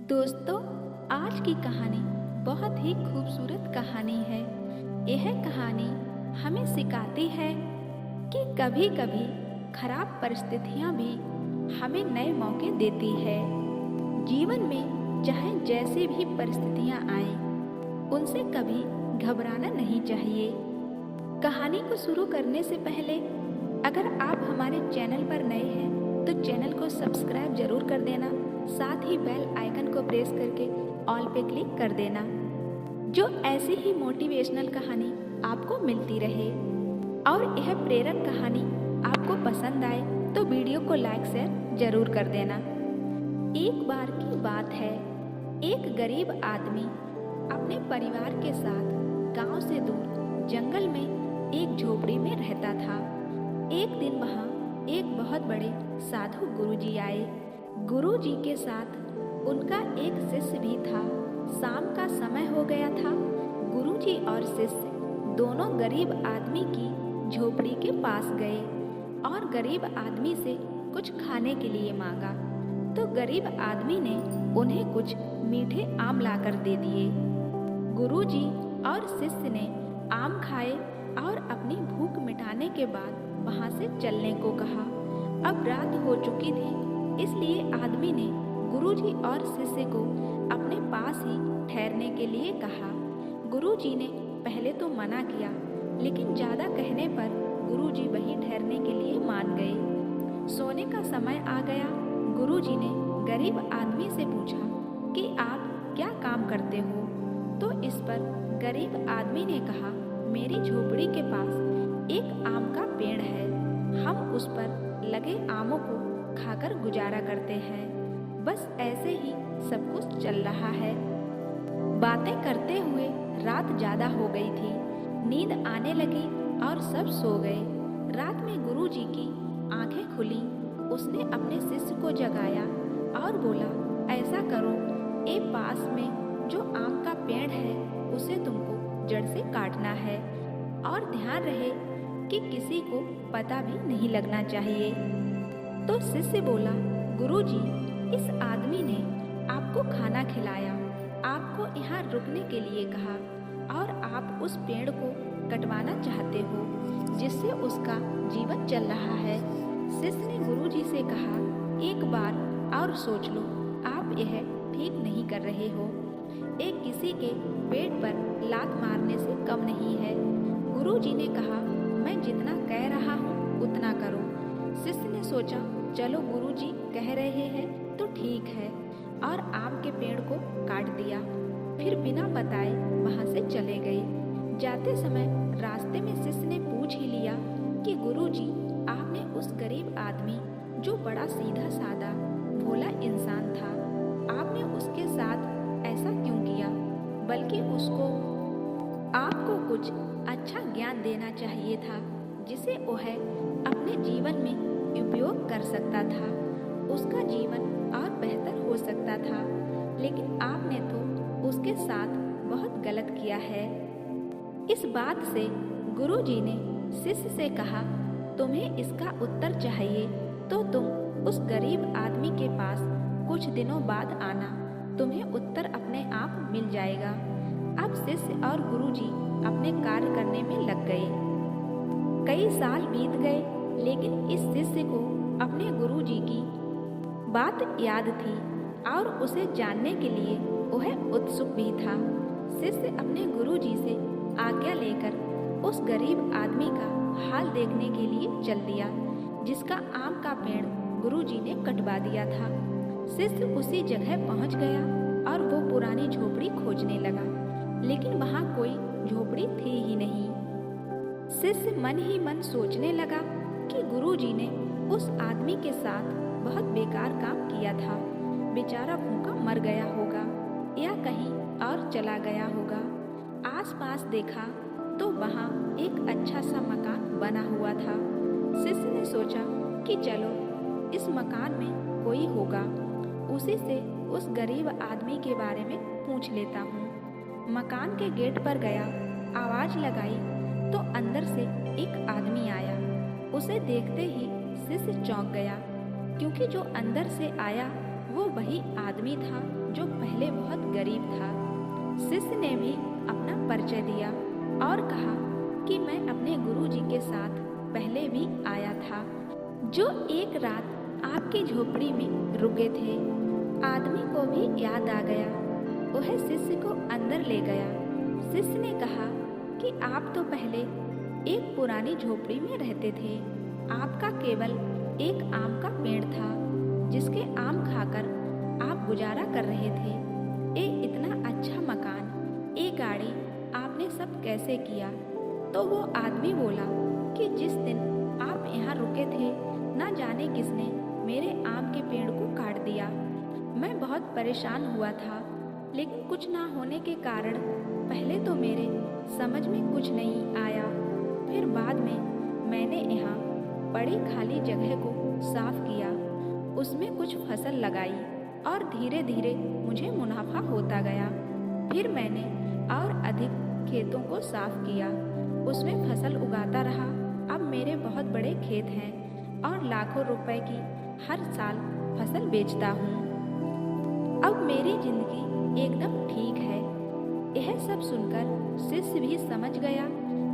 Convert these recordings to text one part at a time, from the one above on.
दोस्तों, आज की कहानी बहुत ही खूबसूरत कहानी है। यह कहानी हमें सिखाती है कि कभी-कभी खराब परिस्थितियां भी हमें नए मौके देती है। जीवन में चाहे जैसी भी परिस्थितियां आए, उनसे कभी घबराना नहीं चाहिए। कहानी को शुरू करने से पहले अगर आप हमारे चैनल पर नए हैं तो चैनल को सब्सक्राइब जरूर कर देना, साथ ही बेल आइकन को प्रेस करके ऑल पे क्लिक कर देना, जो ऐसी ही मोटिवेशनल कहानी आपको मिलती रहे। और यह प्रेरक कहानी आपको पसंद आए तो वीडियो को लाइक शेयर जरूर कर देना। एक बार की बात है, एक गरीब आदमी अपने परिवार के साथ गांव से दूर जंगल में एक झोपड़ी में रहता था। एक दिन वहां एक बहुत बड़े साधु गुरुजी आए। गुरुजी के साथ उनका एक शिष्य भी था। शाम का समय हो गया था। गुरुजी और शिष्य दोनों गरीब आदमी की झोपड़ी के पास गए और गरीब आदमी से कुछ खाने के लिए मांगा। तो गरीब आदमी ने उन्हें कुछ मीठे आम लाकर दे दिए। गुरुजी और शिष्य ने आम खाए और अपनी भूख मिटाने के बाद वहां से चलने को कहा। अब रात हो चुकी थी, इसलिए आदमी ने गुरुजी और शिष्य को अपने पास ही ठहरने के लिए कहा। गुरुजी ने पहले तो मना किया, लेकिन ज्यादा कहने पर गुरुजी वहीं ठहरने के लिए मान गए। सोने का समय आ गया। गुरुजी ने गरीब आदमी से पूछा कि आप क्या काम करते हो? तो इस पर गरीब आदमी ने कहा, मेरी झोपड़ी के पास एक आम का पेड़ है। हम उस पर लगे आमों को खाकर गुजारा करते हैं। बस ऐसे ही सब कुछ चल रहा है। बातें करते हुए रात ज्यादा हो गई थी। नींद आने लगी और सब सो गए। रात में गुरुजी की आंखें खुली। उसने अपने शिष्य को जगाया और बोला, ऐसा करो, ये पास में जो आम का पेड़ है उसे तुमको जड़ से काटना है और ध्यान रहे कि किसी को पता भी नहीं लगना चाहिए। तो शिष्य बोला, गुरुजी, इस आदमी ने आपको खाना खिलाया, आपको यहाँ रुकने के लिए कहा और आप उस पेड़ को कटवाना चाहते हो जिससे उसका जीवन चल रहा है। शिष्य ने गुरुजी से कहा, एक बार और सोच लो, आप यह ठीक नहीं कर रहे हो। एक किसी के पेट पर लात मारने से कम नहीं है। गुरुजी ने कहा, मैं जितना कह रहा हूँ उतना करो। शिष्य ने सोचा, चलो गुरुजी कह रहे हैं तो ठीक है, और आम के पेड़ को काट दिया। फिर बिना बताए वहां से चले गए। जाते समय रास्ते में शिष्य ने पूछ ही लिया कि गुरुजी, आपने उस गरीब आदमी जो बड़ा सीधा साधा भोला इंसान था, आपने उसके साथ ऐसा क्यों किया? बल्कि उसको आपको कुछ अच्छा ज्ञान देना चाहिए था जिसे वह अपने जीवन में उपयोग कर सकता था। उसका जीवन और बेहतर हो सकता था, लेकिन आपने तो उसके साथ बहुत गलत किया है। इस बात से गुरुजी ने शिष्य से कहा, तुम्हें इसका उत्तर चाहिए तो तुम उस गरीब आदमी के पास कुछ दिनों बाद आना, तुम्हें उत्तर अपने आप मिल जाएगा। अब शिष्य और गुरुजी अपने कार्य करने में लग गए। कई साल बीत गए, लेकिन इस शिष्य को अपने गुरुजी की बात याद थी और उसे जानने के लिए वह उत्सुक भी था। शिष्य अपने गुरुजी से आज्ञा लेकर उस गरीब आदमी का हाल देखने के लिए चल दिया, जिसका आम का पेड़ गुरुजी ने कटवा दिया था। शिष्य उसी जगह पहुंच गया और वो पुरानी झोपड़ी खोजने लगा, लेकिन वहां कोई झोपड़ी थी ही नहीं। शिष्य मन ही मन सोचने लगा कि गुरुजी ने उस आदमी के साथ बहुत बेकार काम किया था। बेचारा भूखा मर गया होगा या कहीं और चला गया होगा। आसपास देखा तो वहां एक अच्छा सा मकान बना हुआ था। शिष्य ने सोचा कि चलो, इस मकान में कोई होगा, उसी से उस गरीब आदमी के बारे में पूछ लेता हूँ। मकान के गेट पर गया, आवाज लगाई तो अंदर से एक आदमी आया। उसे देखते ही शिष्य चौंक गया, क्योंकि जो अंदर से आया वो वही आदमी था जो पहले बहुत गरीब था। शिष्य ने भी अपना परिचय दिया और कहा कि मैं अपने गुरुजी के साथ पहले भी आया था, जो एक रात आपकी झोपड़ी में रुके थे। आदमी को भी याद आ गया। वह शिष्य को अंदर ले गया। शिष्य ने कहा कि आप तो पहले एक पुरानी झोपड़ी में रहते थे। आपका केवल एक आम का पेड़ था, जिसके आम खाकर आप गुजारा कर रहे थे। ये इतना अच्छा मकान, ये गाड़ी आपने सब कैसे किया? तो वो आदमी बोला कि जिस दिन आप यहाँ रुके थे, ना जाने किसने मेरे आम के पेड़ को काट दिया। मैं बहुत परेशान हुआ था, लेकिन कुछ ना होने के कारण पहले तो मेरे समझ में कुछ नहीं आया। फिर बाद में मैंने यहाँ बड़ी खाली जगह को साफ किया, उसमें कुछ फसल लगाई और धीरे धीरे मुझे मुनाफा होता गया। फिर मैंने और अधिक खेतों को साफ किया, उसमें फसल उगाता रहा। अब मेरे बहुत बड़े खेत हैं और लाखों रुपए की हर साल फसल बेचता हूँ। अब मेरी जिंदगी एकदम ठीक है। यह सब सुनकर शिष्य भी समझ गया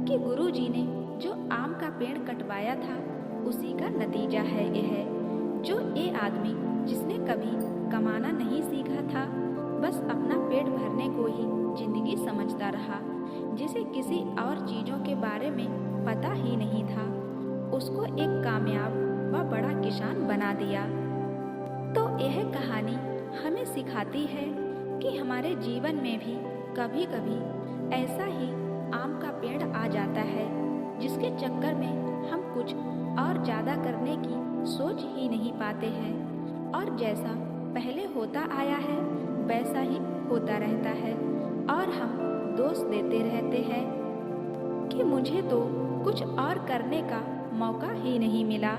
कि गुरुजी ने जो आम का पेड़ कटवाया था, उसी का नतीजा है यह, जो ये आदमी जिसने कभी कमाना नहीं सीखा था, बस अपना पेट भरने को ही जिंदगी समझता रहा, जिसे किसी और चीजों के बारे में पता ही नहीं था, उसको एक कामयाब व बड़ा किसान बना दिया। तो यह कहानी हमें सिखाती है कि हमारे जीवन में भी कभी कभी ऐसा ही आम का पेड़ आ जाता है, जिसके चक्कर में हम कुछ और ज़्यादा करने की सोच ही नहीं पाते हैं, और जैसा पहले होता आया है वैसा ही होता रहता है, और हम दोष देते रहते हैं कि मुझे तो कुछ और करने का मौका ही नहीं मिला।